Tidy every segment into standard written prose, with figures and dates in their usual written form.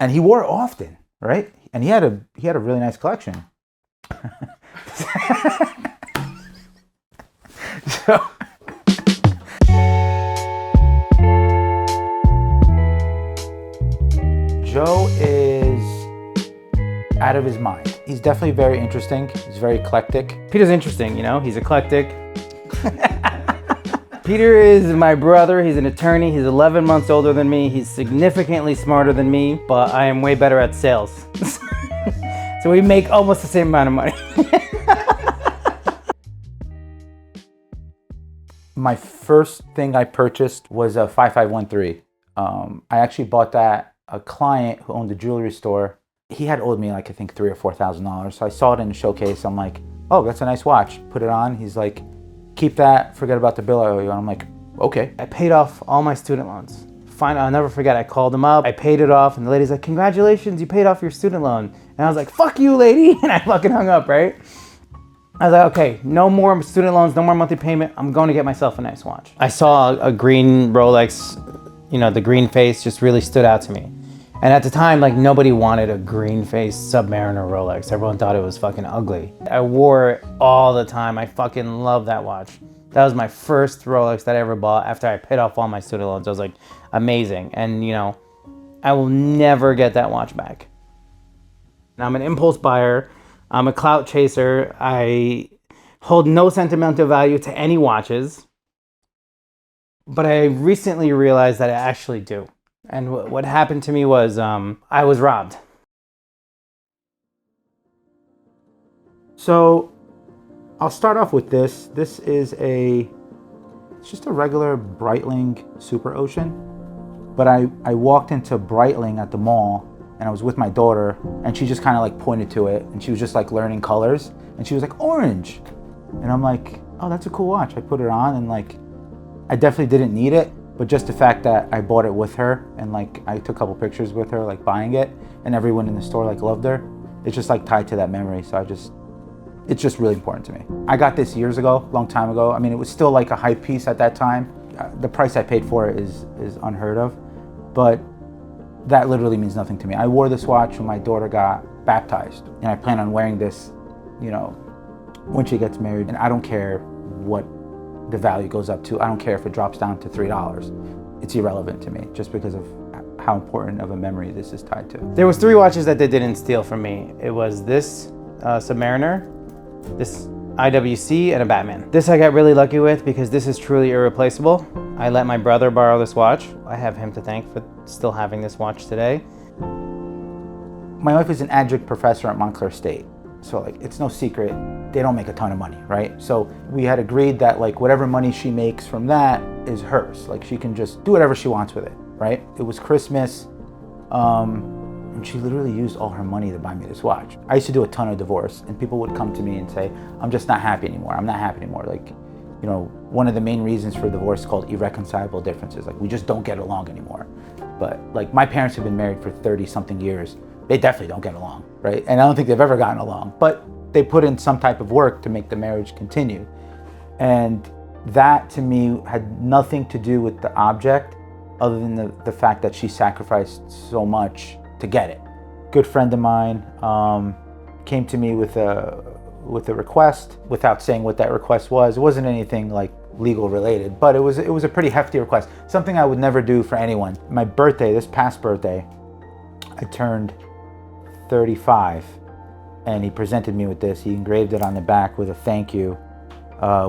and he wore it often, right? And he had a really nice collection. So Joe is out of his mind. He's definitely very interesting. He's very eclectic. Peter's interesting, you know, he's eclectic. Peter is my brother. He's an attorney. He's 11 months older than me. He's significantly smarter than me, but I am way better at sales. So we make almost the same amount of money. My first thing I purchased was a 5513. I actually bought that. A client who owned a jewelry store, he had owed me like I think $3,000 or $4,000. So I saw it in the showcase. I'm like, oh, that's a nice watch. Put it on. He's like, keep that. Forget about the bill I owe you. And I'm like, okay. I paid off all my student loans. Fine, I'll never forget. I called him up. I paid it off, and the lady's like, congratulations, you paid off your student loan. And I was like, fuck you, lady. And I fucking hung up, right? I was like, okay, no more student loans, no more monthly payment. I'm going to get myself a nice watch. I saw a green Rolex, you know, the green face just really stood out to me. And at the time, like, nobody wanted a green face Submariner Rolex. Everyone thought it was fucking ugly. I wore it all the time. I fucking love that watch. That was my first Rolex that I ever bought after I paid off all my student loans. I was like, amazing. And, you know, I will never get that watch back. I'm an impulse buyer. I'm a clout chaser. I hold no sentimental value to any watches. But I recently realized that I actually do. And what happened to me was I was robbed. So I'll start off with this. This is it's just a regular Breitling Super Ocean. But I walked into Breitling at the mall and I was with my daughter and she just kind of like pointed to it and she was just like learning colors and she was like, orange. And I'm like, oh, that's a cool watch. I put it on and like, I definitely didn't need it. But just the fact that I bought it with her and like I took a couple pictures with her like buying it and everyone in the store like loved her, it's just like tied to that memory. So it's just really important to me. I got this years ago, long time ago. I mean, it was still like a hype piece at that time. The price I paid for it is unheard of, but that literally means nothing to me. I wore this watch when my daughter got baptized and I plan on wearing this, you know, when she gets married, and I don't care what the value goes up to. I don't care if it drops down to $3. It's irrelevant to me just because of how important of a memory this is tied to. There was 3 watches that they didn't steal from me. It was this Submariner, this IWC, and a Batman. This I got really lucky with because this is truly irreplaceable. I let my brother borrow this watch. I have him to thank for still having this watch today. My wife is an adjunct professor at Montclair State. So like, it's no secret, they don't make a ton of money, right? So we had agreed that like whatever money she makes from that is hers. Like she can just do whatever she wants with it, right? It was Christmas, and she literally used all her money to buy me this watch. I used to do a ton of divorce and people would come to me and say, I'm just not happy anymore. I'm not happy anymore. Like, you know, one of the main reasons for divorce is called irreconcilable differences. Like we just don't get along anymore. But like my parents have been married for 30 something years. They definitely don't get along, right? And I don't think they've ever gotten along, but they put in some type of work to make the marriage continue. And that to me had nothing to do with the object other than the fact that she sacrificed so much to get it. Good friend of mine came to me with a request without saying what that request was. It wasn't anything like legal related, but it was a pretty hefty request. Something I would never do for anyone. My birthday, this past birthday, I turned 35 and he presented me with this. He engraved it on the back with a thank you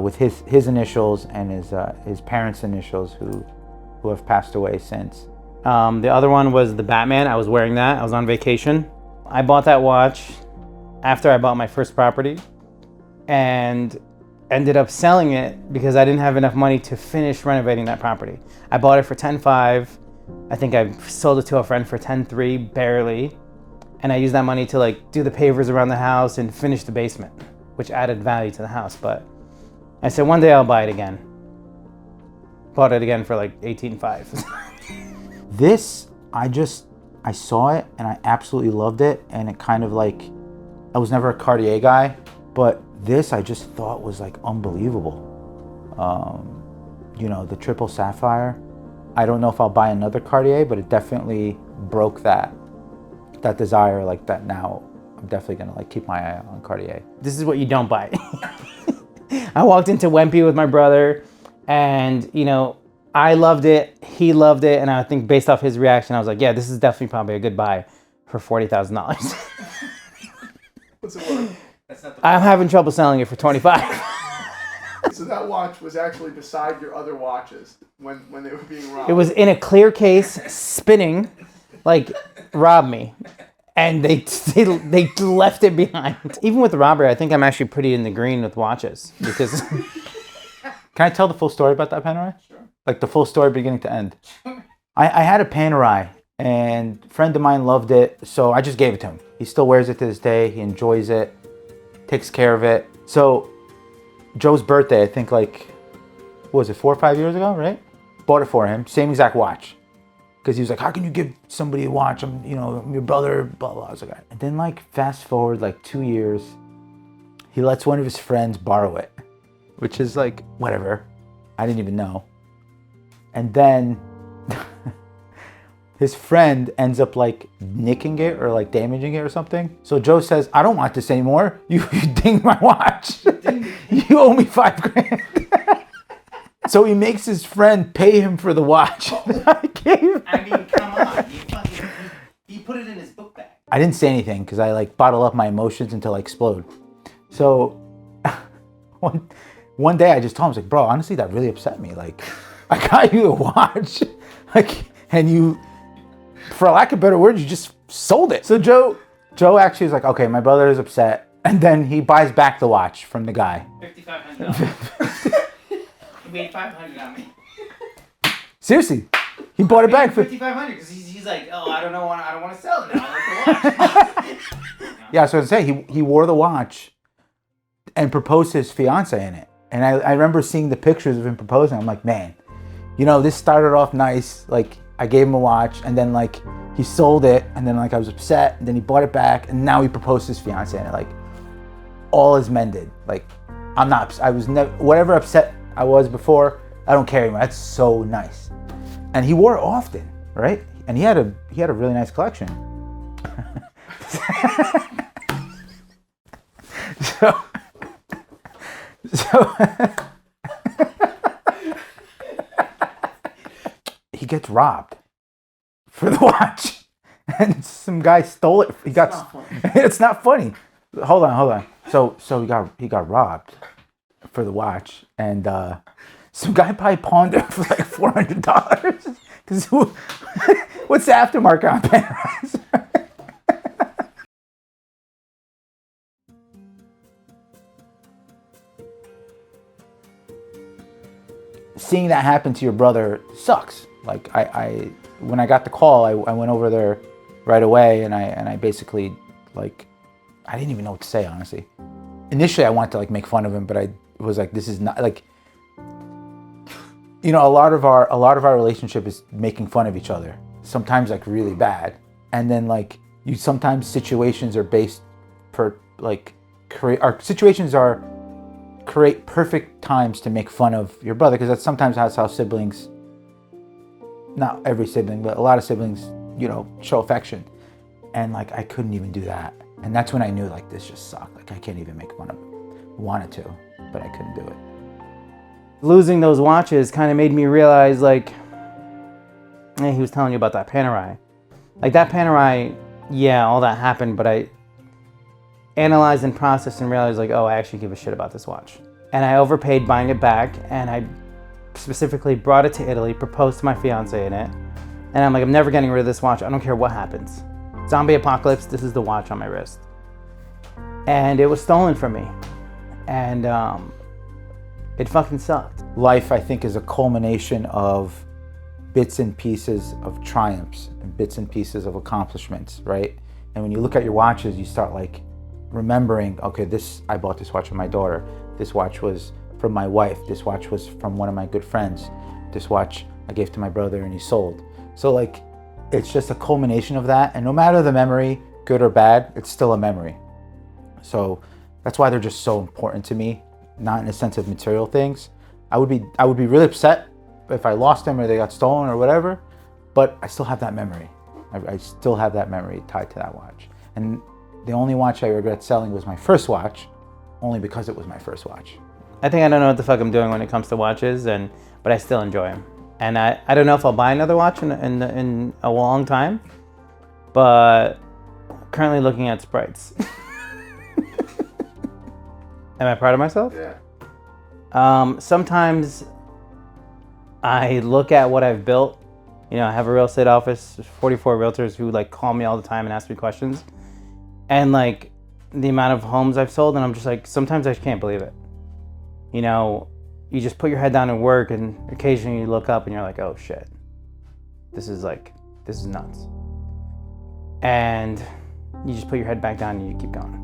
with his initials and his parents' initials who have passed away since. The other one was the Batman. I was wearing that. I was on vacation. I bought that watch after I bought my first property and ended up selling it because I didn't have enough money to finish renovating that property. I bought it for $10,500. I think I sold it to a friend for $10,300, barely. And I used that money to like do the pavers around the house and finish the basement, which added value to the house. But I said, one day I'll buy it again. Bought it again for like $18,500. This, I saw it and I absolutely loved it. And it kind of like, I was never a Cartier guy, but this I just thought was like unbelievable. You know, the triple sapphire. I don't know if I'll buy another Cartier, but it definitely broke that that desire like that now. I'm definitely gonna like keep my eye on Cartier. This is what you don't buy. I walked into Wempe with my brother, and you know, I loved it, he loved it, and I think based off his reaction, I was like, yeah, this is definitely probably a good buy for $40,000. What's it worth? I'm having trouble selling it for 25. So that watch was actually beside your other watches when they were being robbed. It was in a clear case, spinning, like, rob me. And they left it behind. Even with the robbery, I think I'm actually pretty in the green with watches. Because Can I tell the full story about that Panerai? Sure. Like the full story beginning to end. I had a Panerai, and a friend of mine loved it, so I just gave it to him. He still wears it to this day. He enjoys it, takes care of it. So Joe's birthday, I think like, what was it, 4 or 5 years ago, right? Bought it for him, same exact watch. Because he was like, how can you give somebody a watch? I'm your brother, blah, blah. I was like, and then like fast forward like 2 years, he lets one of his friends borrow it, which is like, whatever. I didn't even know. And then his friend ends up like nicking it or like damaging it or something. So Joe says, I don't want this anymore. You dinged my watch. You owe me $5,000. So he makes his friend pay him for the watch. I gave. I mean, come on. He put it in his book bag. I didn't say anything because I like bottle up my emotions until I explode. So one day I just told him, I was like, bro, honestly, that really upset me. Like, I got you the watch, like, and you, for lack of better words, you just sold it. So Joe actually is like, okay, my brother is upset. And then he buys back the watch from the guy. $5,500. He made $500 on me. Seriously, he bought it back for $5,500 because he's like, oh, I don't want to sell it now. I like the watch. Yeah, so I was gonna say he wore the watch and proposed to his fiance in it. And I remember seeing the pictures of him proposing. I'm like, man, this started off nice. Like I gave him a watch, and then like he sold it, and then like I was upset, and then he bought it back, and now he proposed to his fiance in it. Like all is mended. Like I was never, whatever upset I was before, I don't care anymore. That's so nice. And he wore it often, right? And he had a really nice collection. so he gets robbed for the watch, and some guy stole it. It's not funny. Hold on. So he got robbed for the watch, and some guy probably pawned it for like $400. Because what's the aftermarket on Panerais? Seeing that happen to your brother sucks. Like when I got the call, I went over there right away, and I basically like, I didn't even know what to say, honestly. Initially, I wanted to like make fun of him, but I was like, this is not like, a lot of our relationship is making fun of each other. Sometimes like really bad, and then like sometimes situations are based for like our situations are create perfect times to make fun of your brother, because that's how siblings, not every sibling, but a lot of siblings, show affection. And like I couldn't even do that. And that's when I knew like this just sucked. Like I can't even make fun of him. Wanted to, but I couldn't do it. Losing those watches kind of made me realize like, he was telling you about that Panerai. Like that Panerai, yeah, all that happened, but I analyzed and processed and realized like, oh, I actually give a shit about this watch. And I overpaid buying it back, and I specifically brought it to Italy, proposed to my fiance in it. And I'm like, I'm never getting rid of this watch. I don't care what happens. Zombie apocalypse, this is the watch on my wrist. And it was stolen from me. And it fucking sucked. Life, I think, is a culmination of bits and pieces of triumphs and bits and pieces of accomplishments, right? And when you look at your watches, you start like remembering, okay, I bought this watch for my daughter. This watch was from my wife. This watch was from one of my good friends. This watch I gave to my brother and he sold. So like, it's just a culmination of that. And no matter the memory, good or bad, it's still a memory. So that's why they're just so important to me, not in a sense of material things. I would be really upset if I lost them or they got stolen or whatever, but I still have that memory. I still have that memory tied to that watch. And the only watch I regret selling was my first watch, only because it was my first watch. I think I don't know what the fuck I'm doing when it comes to watches, but I still enjoy them. And I don't know if I'll buy another watch in a long time, but currently looking at Sprites. Am I proud of myself? Yeah. Sometimes I look at what I've built. You know, I have a real estate office, 44 realtors who like call me all the time and ask me questions. And like the amount of homes I've sold, and I'm just like, sometimes I just can't believe it. You know, you just put your head down and work, and occasionally you look up and you're like, oh shit, this is nuts. And you just put your head back down and you keep going.